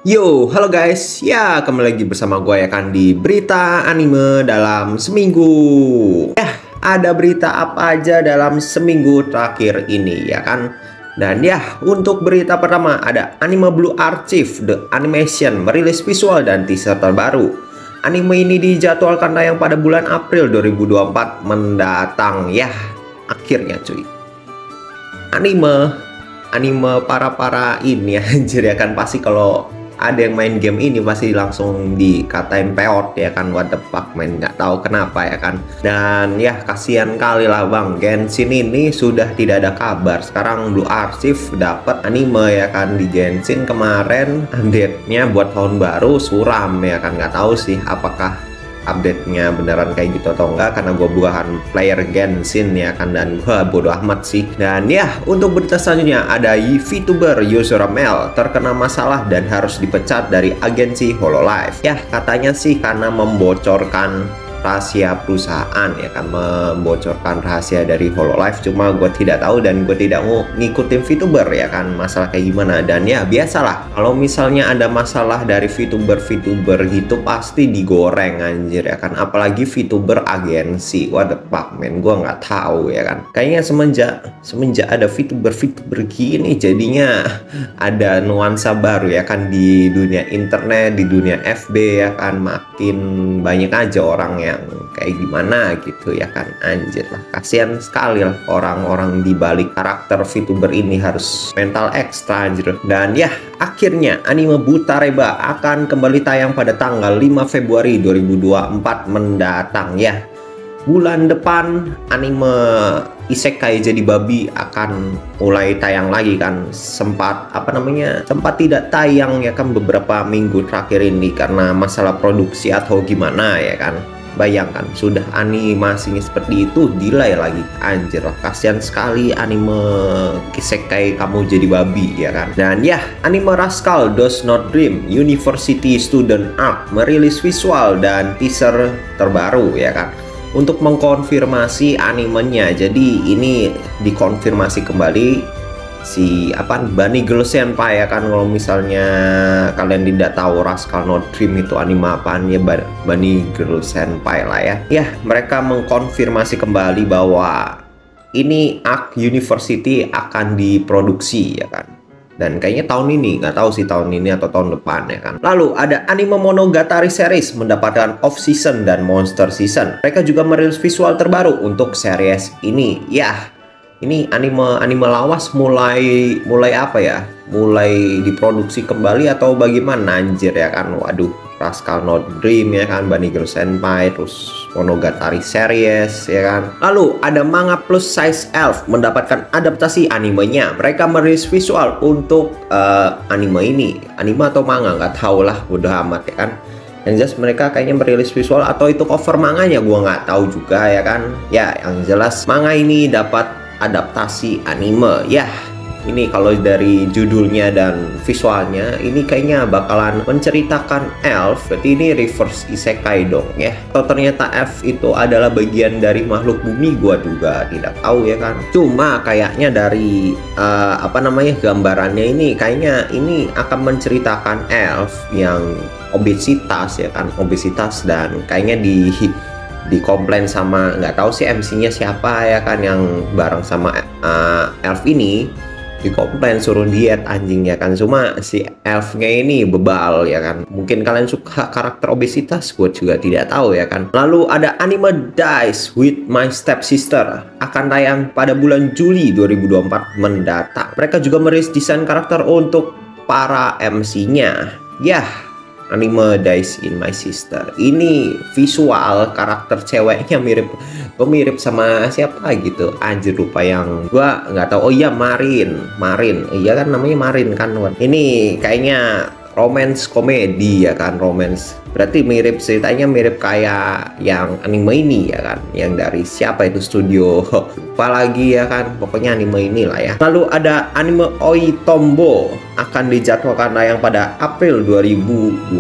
Yo, halo guys. Ya, kembali lagi bersama gue ya kan di berita anime dalam seminggu. Ya, ada berita apa aja dalam seminggu terakhir ini ya kan? Dan ya, untuk berita pertama ada Anime Blue Archive The Animation merilis visual dan teaser terbaru. Anime ini dijadwalkan tayang pada bulan April 2024 mendatang. Ya, akhirnya cuy. Anime para ini anjir ya kan, pasti kalau ada yang main game ini pasti langsung dikatain peot ya kan, what the fuck man, nggak tahu kenapa ya kan. Dan ya kasihan kali lah bang, Genshin ini sudah tidak ada kabar. Sekarang Blue Archive dapat anime ya kan. Di Genshin kemarin update-nya buat tahun baru suram ya kan, nggak tahu sih apakah update-nya beneran kayak gitu atau enggak, karena gue bukan player Genshin ya kan, dan gue bodo amat sih. Dan ya, untuk berita selanjutnya ada VTuber Yuzuru Mel terkena masalah dan harus dipecat dari agensi Hololive. Ya, katanya sih karena membocorkan rahasia perusahaan ya kan, membocorkan rahasia dari Hololive. Cuma gue tidak tahu dan gue tidak mau ngikutin VTuber ya kan, masalah kayak gimana. Dan ya biasalah, kalau misalnya ada masalah dari VTuber gitu pasti digoreng anjir ya kan, apalagi VTuber agensi. What the fuck man, gue nggak tahu ya kan. Kayaknya semenjak ada VTuber gini jadinya ada nuansa baru ya kan di dunia internet, di dunia FB ya kan, makin banyak aja orang yang kayak gimana gitu ya kan. Anjir lah, kasihan sekali lah orang-orang di balik karakter VTuber ini harus mental ekstra anjir. Dan ya akhirnya anime Butareba akan kembali tayang pada tanggal 5 Februari 2024 mendatang ya. Bulan depan anime Isekai Jadi Babi akan mulai tayang lagi kan. Sempat tidak tayang ya kan beberapa minggu terakhir ini karena masalah produksi atau gimana ya kan. Bayangkan, sudah animasinya seperti itu delay lagi. Anjir lah, kasihan sekali anime Isekai Kamu Jadi Babi ya kan. Dan ya, anime Rascal Does Not Dream University Student Arc merilis visual dan teaser terbaru ya kan, untuk mengkonfirmasi animenya. Jadi ini dikonfirmasi kembali si Bunny Girl Senpai ya kan. Kalau misalnya kalian tidak tahu Rascal No Dream itu anime apaan ya, Bunny Girl Senpai lah ya. Ya, mereka mengkonfirmasi kembali bahwa ini Arc University akan diproduksi ya kan. Dan kayaknya tahun ini, nggak tahu sih tahun ini atau tahun depan ya kan. Lalu ada anime Monogatari series mendapatkan off season dan monster season. Mereka juga merilis visual terbaru untuk series ini. Ya, ini anime lawas mulai apa ya? Mulai diproduksi kembali atau bagaimana anjir ya kan. Waduh, Rascal No Dream ya kan, Bunny Girl Senpai, terus Monogatari series ya kan. Lalu ada Manga Plus Size Elf mendapatkan adaptasi animenya. Mereka merilis visual untuk anime ini. Anime atau manga nggak tahu lah, bodo amat ya kan. Yang jelas mereka kayaknya merilis visual atau itu cover manganya, gua nggak tahu juga ya kan. Ya, yang jelas manga ini dapat adaptasi anime ya. Ini kalau dari judulnya dan visualnya ini kayaknya bakalan menceritakan elf, berarti ini reverse isekai dong ya. Atau ternyata elf itu adalah bagian dari makhluk bumi, gua juga tidak tahu ya kan. Cuma kayaknya dari gambarannya ini kayaknya ini akan menceritakan elf yang obesitas ya kan, obesitas, dan kayaknya dikomplain sama, nggak tahu sih MC-nya siapa ya kan, yang bareng sama elf ini dikomplain suruh diet anjing ya kan. Cuma si elfnya ini bebal ya kan. Mungkin kalian suka karakter obesitas, gue juga tidak tahu ya kan. Lalu ada anime Dice with My Stepsister akan tayang pada bulan Juli 2024 mendatang. Mereka juga merilis desain karakter untuk para MC-nya ya. Anime Dice in My Sister ini visual karakter ceweknya mirip sama siapa gitu, anjir lupa yang gua nggak tahu. Oh iya, Marin iya kan namanya Marin kan. Ini kayaknya romance komedi ya kan, romance, berarti mirip, ceritanya mirip kayak yang anime ini ya kan, yang dari siapa itu studio lupa lagi ya kan, pokoknya anime inilah ya. Lalu ada anime Oi Tombo akan dijadwalkan tayang pada April 2024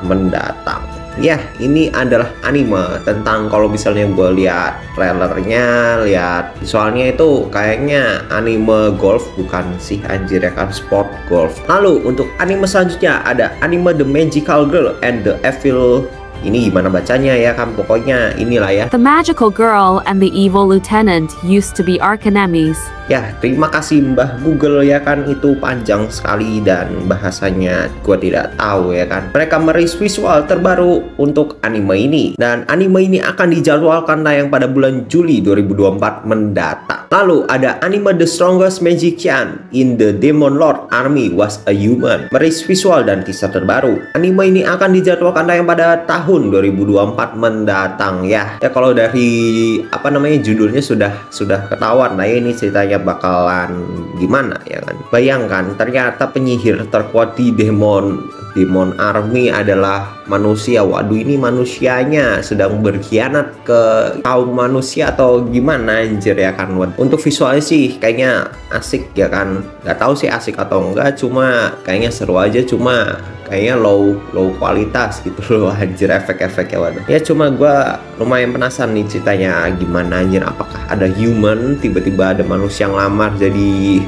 mendatang. Ya, ini adalah anime tentang, kalau misalnya gue lihat trailernya, lihat visualnya itu kayaknya anime golf, bukan sih anjir ya kan, sport golf. Lalu untuk anime selanjutnya ada anime The Magical Girl and the Evil. Ini gimana bacanya ya kan, pokoknya inilah ya. The magical girl and the evil lieutenant used to be arch enemies. Ya, terima kasih Mbah Google ya kan, itu panjang sekali dan bahasanya gue tidak tahu ya kan. Mereka merilis visual terbaru untuk anime ini, dan anime ini akan dijadwalkan tayang pada bulan Juli 2024 mendatang. Lalu ada anime The Strongest Magician in the Demon Lord Army Was a Human, merilis visual dan teaser terbaru. Anime ini akan dijadwalkan tayang pada tahun 2024 mendatang ya. Ya kalau dari apa namanya judulnya sudah ketahuan lah ya, ini ceritanya bakalan gimana ya kan. Bayangkan ternyata penyihir terkuat di Demon Army adalah manusia. Waduh, ini manusianya sedang berkhianat ke kaum manusia atau gimana anjir ya kan. Untuk visualnya sih kayaknya asik ya kan. Gak tahu sih asik atau enggak, cuma kayaknya seru aja, cuma kayaknya low kualitas gitu loh anjir, efek-efeknya. Waduh ya, cuma gue lumayan penasaran nih ceritanya gimana anjir. Apakah ada human, tiba-tiba ada manusia yang lamar jadi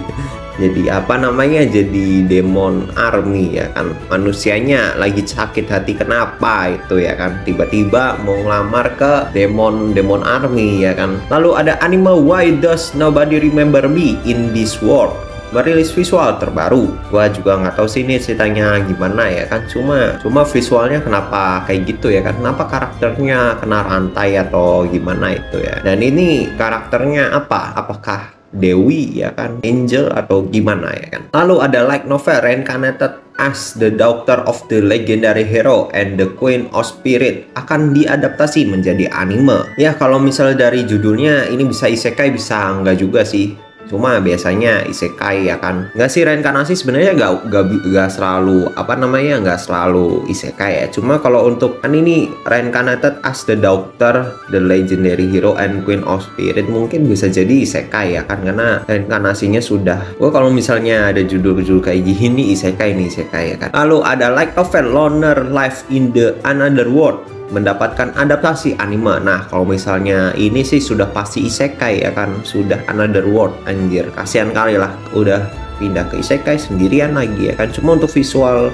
apa namanya, jadi Demon Army ya kan. Manusianya lagi sakit hati kenapa itu ya kan, tiba-tiba mau ngelamar ke Demon Army ya kan. Lalu ada anime Why Does Nobody Remember Me in This World, merilis visual terbaru. Gua juga nggak tahu sih ini ceritanya gimana ya kan, cuma visualnya kenapa kayak gitu ya kan, kenapa karakternya kena rantai atau gimana itu ya. Dan ini karakternya apakah Dewi ya kan, Angel atau gimana ya kan. Lalu ada light novel Reincarnated as the Daughter of the Legendary Hero and the Queen of Spirit akan diadaptasi menjadi anime. Ya kalau misalnya dari judulnya ini bisa isekai, bisa enggak juga sih. Cuma biasanya isekai ya kan. Nggak sih, reinkarnasi sebenarnya nggak selalu apa namanya, nggak selalu isekai ya. Cuma kalau untuk kan ini Reincarnated as the Daughter, the Legendary Hero and Queen of Spirit, mungkin bisa jadi isekai ya kan, karena reinkarnasinya sudah. Kalau misalnya ada judul-judul kayak gini isekai ya kan. Lalu ada light novel Loner Life in the Another World, mendapatkan adaptasi anime. Nah kalau misalnya ini sih sudah pasti isekai ya kan, sudah Another World anjir, kasihan kali lah udah pindah ke isekai sendirian lagi ya kan. Cuma untuk visual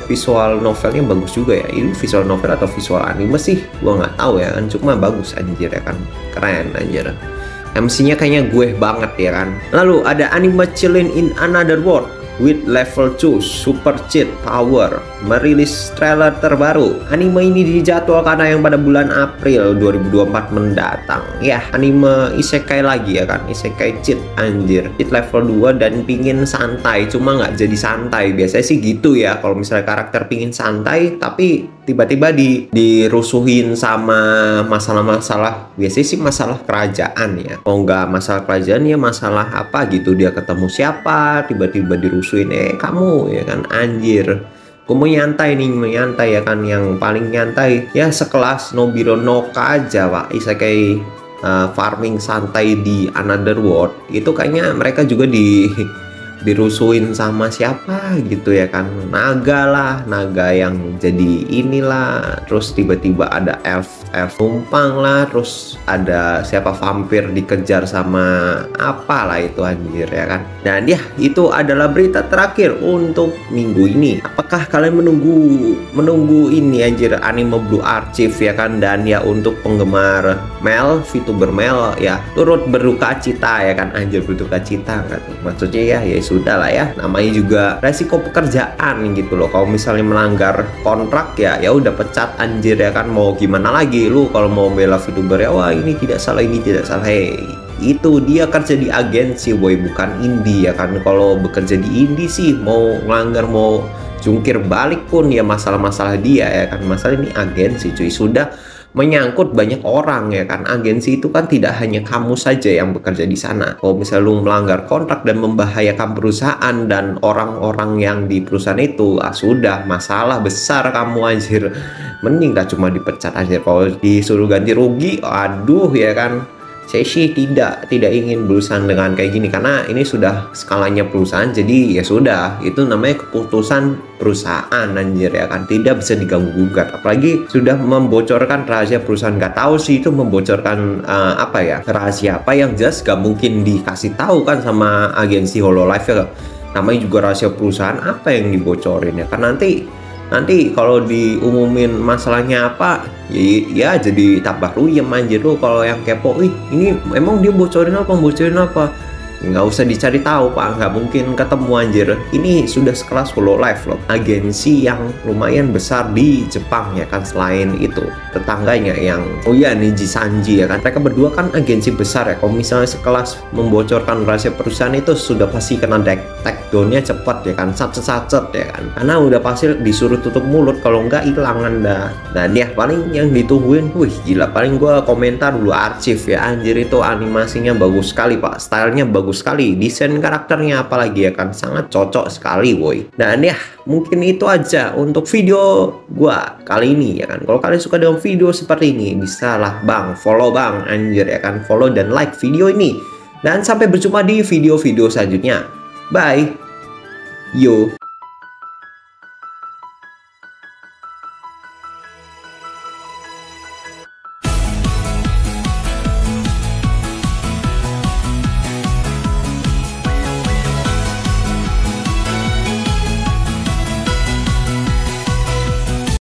novelnya bagus juga ya. Ini visual novel atau visual anime sih gua nggak tahu ya kan, cuma bagus anjir ya kan, keren anjir. MC-nya kayaknya gue banget ya kan. Lalu ada anime Chillin' in Another World with Level 2 Super Cheat Power, merilis trailer terbaru. Anime ini dijadwalkan tayang pada bulan April 2024 mendatang. Ya, anime isekai lagi ya kan, isekai cheat anjir. Cheat level 2 dan pingin santai, cuma nggak jadi santai. Biasanya sih gitu ya, kalau misalnya karakter pingin santai tapi tiba-tiba dirusuhin sama masalah-masalah. Biasanya sih masalah kerajaan ya. Kalau nggak masalah kerajaan ya masalah apa gitu, dia ketemu siapa tiba-tiba dirusuhin, kamu ya kan anjir. Gue mau nyantai ya kan, yang paling nyantai ya sekelas Nobiro no Ka aja pak, isekai farming santai di Another World. Itu kayaknya mereka juga dirusuhin sama siapa gitu ya kan, naga yang jadi inilah, terus tiba-tiba ada elf numpang lah, terus ada siapa vampir dikejar sama apalah itu anjir ya kan. Dan ya itu adalah berita terakhir untuk minggu ini. Apakah kalian menunggu ini anjir, anime Blue Archive ya kan. Dan ya untuk penggemar Mel, VTuber Mel ya turut berduka cita ya kan, anjir berduka cita nggak tuh maksudnya ya sudah lah ya, namanya juga resiko pekerjaan gitu loh. Kalau misalnya melanggar kontrak ya udah pecat anjir ya kan, mau gimana lagi lu kalau mau bela VTuber ya, wah ini tidak salah, ini tidak salah. Hey, itu dia kerja di agensi boy, bukan indie ya kan. Kalau bekerja di indie sih mau melanggar, mau jungkir balik pun ya masalah-masalah dia ya kan. Masalah ini agensi cuy, sudah menyangkut banyak orang ya kan. Agensi itu kan tidak hanya kamu saja yang bekerja di sana. Kalau misalnya lu melanggar kontrak dan membahayakan perusahaan dan orang-orang yang di perusahaan itu, sudah masalah besar kamu anjir. Mending lah cuma dipecat aja. Kalau disuruh ganti rugi, aduh ya kan, Saya sih tidak ingin berurusan dengan kayak gini karena ini sudah skalanya perusahaan, jadi ya sudah, itu namanya keputusan perusahaan anjir ya kan, tidak bisa diganggu gugat. Apalagi sudah membocorkan rahasia perusahaan, nggak tahu sih itu membocorkan apa ya, rahasia apa, yang jelas gak mungkin dikasih tahu kan sama agensi Hololive ya. Namanya juga rahasia perusahaan, apa yang dibocorin ya kan, nanti kalau diumumin masalahnya apa ya jadi tambah ruyem anjir lu kalau yang kepo. Ini emang dia bocorin apa, nggak usah dicari tahu pak, nggak mungkin ketemu anjir. Ini sudah sekelas Hololive loh, agensi yang lumayan besar di Jepang ya kan. Selain itu tetangganya yang Niji Sanji ya kan, mereka berdua kan agensi besar ya. Kalau misalnya sekelas membocorkan rahasia perusahaan itu sudah pasti kena takedownnya cepat ya kan, sacet ya kan, karena udah pasti disuruh tutup mulut, kalau nggak hilang anda. Dan ya paling yang ditungguin, gila, paling gua komentar dulu arsip ya anjir, itu animasinya bagus sekali pak, stylenya bagus sekali, desain karakternya apalagi ya kan, sangat cocok sekali boy. Dan ya mungkin itu aja untuk video gua kali ini ya kan. Kalau kalian suka dengan video seperti ini, bisa lah bang follow bang anjir ya kan, follow dan like video ini. Dan sampai berjumpa di video-video selanjutnya, bye yo.